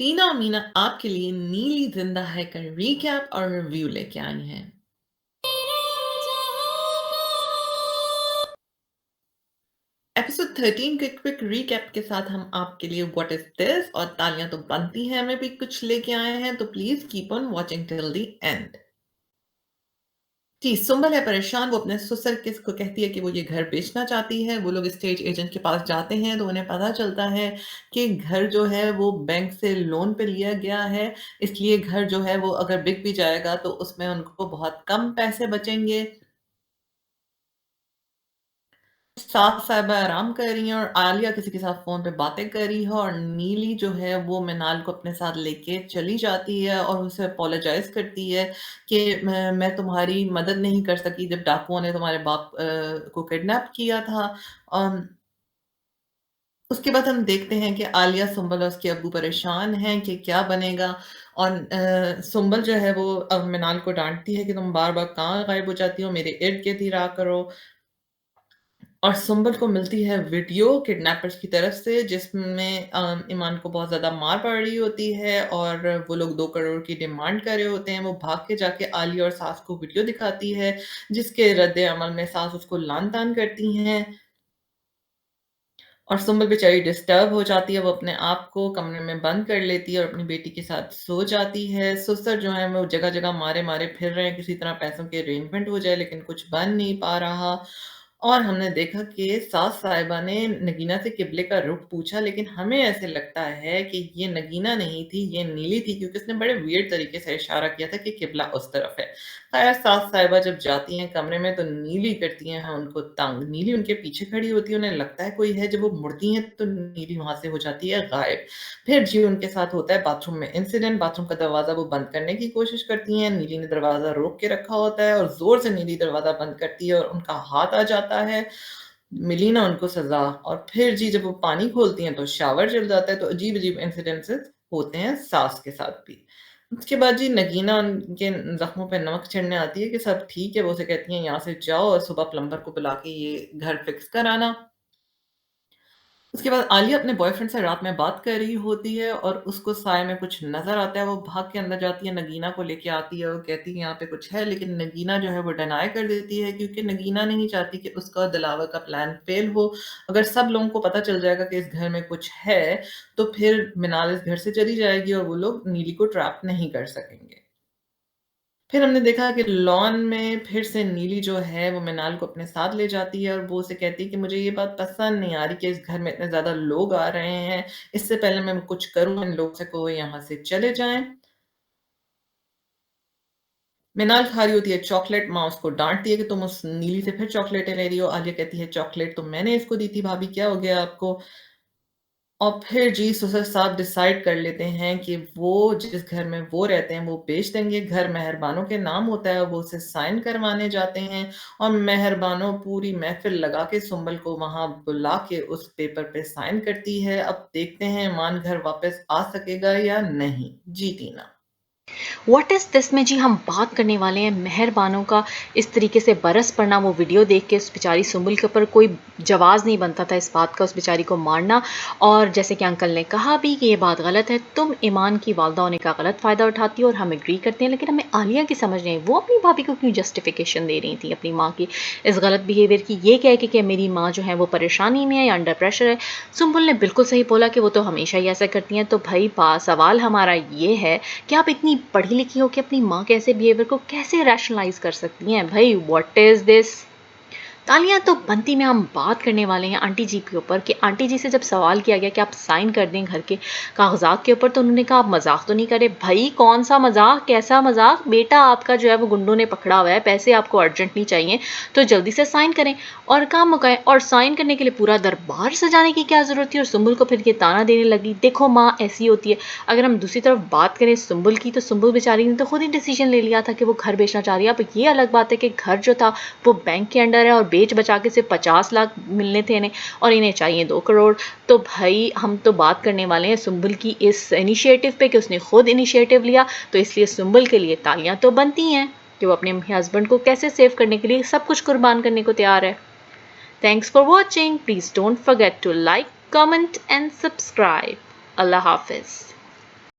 टीना मीना आपके लिए नीली जिंदा है का रीकैप और रिव्यू लेके आई हैं। एपिसोड 13 के क्विक रीकैप के साथ हम आपके लिए व्हाट इज दिस और तालियां तो बनती हैं में भी कुछ लेके आए हैं, तो please keep on watching till the end. जी, सुंबल है परेशान। वो अपने ससुर को कहती है कि वो ये घर बेचना चाहती है। वो लोग स्टेट एजेंट के पास जाते हैं तो उन्हें पता चलता है कि घर जो है वो बैंक से लोन पे लिया गया है। इसलिए घर जो है वो अगर बिक भी जाएगा तो उसमें उनको बहुत कम पैसे बचेंगे। साथ साहिबा आराम कर रही हैं और आलिया किसी के साथ फोन पे बातें कर रही है और नीली जो है वो मिनाल को अपने साथ लेके चली जाती है और उसे अपोलोजाइज करती है कि मैं तुम्हारी मदद नहीं कर सकी जब डाकुओं ने तुम्हारे बाप को किडनैप किया था। अम, उसके बाद हम देखते हैं कि आलिया सुंबल और उसके अब्बू परेशान हैं कि क्या बनेगा। और सुंबल जो है वो अब मिनाल को डांटती है कि तुम बार बार कहाँ गायब हो जाती हो, मेरे इर्द गिर्द ही रहा करो। और सुंबल को मिलती है वीडियो किडनैपर्स की तरफ से जिसमें ईमान को बहुत ज़्यादा मार पड़ रही होती है और वो लोग 2 करोड़ की डिमांड कर रहे होते हैं। वो भाग के जाके आलिया और सास को वीडियो दिखाती है जिसके रद्दे अमल में सास उसको लान तान करती हैं और सुंबल बेचारी डिस्टर्ब हो जाती है। वो अपने आप को कमरे में बंद कर लेती है और अपनी बेटी के साथ सो जाती है। ससुर जो है वो जगह जगह मारे मारे फिर रहे हैं, किसी तरह पैसों के अरेंजमेंट हो जाए, लेकिन कुछ बन नहीं पा रहा। और हमने देखा कि सास साहिबा ने नगीना से किबले का रुख पूछा, लेकिन हमें ऐसे लगता है कि ये नगीना नहीं थी, ये नीली थी, क्योंकि उसने बड़े वियर्ड तरीके से इशारा किया था कि किबला उस तरफ है। खैर, सास साहिबा जब जाती हैं कमरे में तो नीली करती हैं उनको तंग। नीली उनके पीछे खड़ी होती है, उन्हें लगता है कोई है। जब वो मुड़ती हैं तो नीली वहां से हो जाती है गायब। फिर जी उनके साथ होता है बाथरूम में इंसिडेंट। बाथरूम का दरवाजा वो बंद करने की कोशिश करती हैं। नीली ने दरवाजा रोक के रखा होता है और जोर से नीली दरवाजा बंद करती है और उनका हाथ आ जाता है। मिली ना उनको सजा। और फिर जी जब वो पानी खोलती हैं तो शावर चल जाता है। तो अजीब अजीब इंसिडेंसेस होते हैं सास के साथ भी। उसके बाद जी नगीना उनके जख्मों पे नमक छिड़ने आती है कि सब ठीक है। वो उसे कहती हैं यहाँ से जाओ और सुबह प्लम्बर को बुला के ये घर फिक्स कराना। उसके बाद आलिया अपने बॉयफ्रेंड से रात में बात कर रही होती है और उसको साय में कुछ नजर आता है। वो भाग के अंदर जाती है, नगीना को लेके आती है और कहती है यहाँ पे कुछ है, लेकिन नगीना जो है वो डिनाई कर देती है क्योंकि नगीना नहीं चाहती कि उसका और दिलावर का प्लान फेल हो। अगर सब लोगों को पता चल जाएगा कि इस घर में कुछ है तो फिर मिनाल इस घर से चली जाएगी और वो लोग नीली को ट्रैप नहीं कर सकेंगे। फिर हमने देखा कि लॉन में फिर से नीली जो है वो मिनाल को अपने साथ ले जाती है और वो उसे कहती है कि मुझे ये बात पसंद नहीं आ रही कि इस घर में इतने ज़्यादा लोग आ रहे हैं। इससे पहले मैं कुछ करूँ इन लोग से को यहाँ से चले जाएँ। मिनाल खा रही होती है चॉकलेट। माँ उसको डाँटती है कि तुम उस नीली से फिर चॉकलेटें ले रही हो। आलिया कहती है चॉकलेट तो मैंने इसको दी थी भाभी, क्या हो गया आपको? और फिर जी ससुर साहब डिसाइड कर लेते हैं कि वो जिस घर में वो रहते हैं वो बेच देंगे। घर मेहरबानों के नाम होता है, वो उसे साइन करवाने जाते हैं और मेहरबानों पूरी महफिल लगा के सुंबल को वहां बुला के उस पेपर पे साइन करती है। अब देखते हैं ईमान घर वापस आ सकेगा या नहीं। जी टीना। व्हाट इज़ दिस में जी हम बात करने वाले हैं मेहरबानों का इस तरीके से बरस पड़ना। वो वीडियो देख के उस बेचारी सुंबल के ऊपर कोई जवाज़ नहीं बनता था इस बात का, उस बेचारी को मारना। और जैसे कि अंकल ने कहा भी कि ये बात गलत है, तुम ईमान की वालदा होने का गलत फ़ायदा उठाती हो और हम एग्री करते हैं, लेकिन हमें आलिया की समझ नहीं। वो अपनी भाभी को क्यों जस्टिफिकेशन दे रही थी अपनी माँ की इस गलत बिहेवियर की, ये कह के कि मेरी माँ जो है वो परेशानी में है या अंडर प्रेशर है। सुंबल ने बिल्कुल सही बोला कि वो तो हमेशा ही ऐसा करती हैं। तो भाई सवाल हमारा ये है कि आप इतनी पढ़ी लिखी हो कि अपनी माँ के ऐसे बिहेवियर को कैसे रैशनलाइज कर सकती हैं? भाई व्हाट इज दिस? तालियां तो बनती में हम बात करने वाले हैं आंटी जी के ऊपर कि आंटी जी से जब सवाल किया गया कि आप साइन कर दें घर के कागजात के ऊपर, तो उन्होंने कहा आप मजाक तो नहीं करे। भाई कौन सा मजाक, कैसा मजाक? बेटा आपका जो है वो गुंडों ने पकड़ा हुआ है, पैसे आपको अर्जेंटली चाहिए, तो जल्दी से साइन करें और काम मुकाएं। और साइन करने के लिए पूरा दरबार सजाने की क्या जरूरत थी? और सुंबुल को फिर ये ताना देने लगी, देखो माँ ऐसी होती है। अगर हम दूसरी तरफ बात करें सुंबुल की, तो सुंबुल बेचारी ने तो खुद ही डिसीजन ले लिया था कि वो घर बेचना चाह रही है। अब ये अलग बात है कि घर जो था वो बैंक के अंडर है और बेच बचा के सिर्फ 50 लाख मिलने थे इन्हें और इन्हें चाहिए 2 करोड़। तो भाई हम तो बात करने वाले हैं सुंबल की इस इनिशिएटिव पे कि उसने खुद इनिशिएटिव लिया। तो इसलिए सुंबल के लिए तालियां तो बनती हैं कि वो अपने हस्बैंड को कैसे सेव करने के लिए सब कुछ कुर्बान करने को तैयार है। Thanks for watching. Please don't forget to like, comment and subscribe. अल्लाह हाफिज।